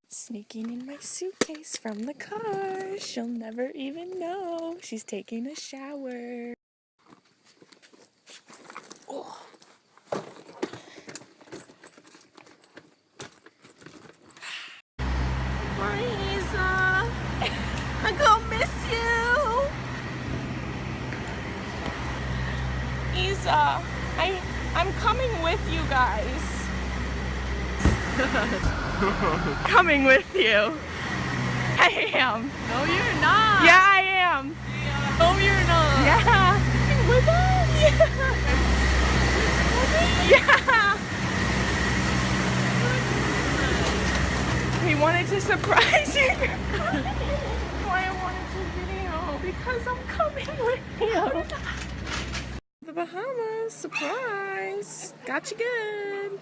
Sneaking in my suitcase from the car. She'll never even know she's taking a shower. Oh. Hi, Isa. I'm gonna miss you. Isa, I'm coming with you guys. Coming with you. I am. No, you're not. Yeah, I am. No, you're not. Yeah. With us? Yeah. He wanted to surprise you. Why I wanted to video? Because I'm coming with you. The Bahamas, surprise. Got you good.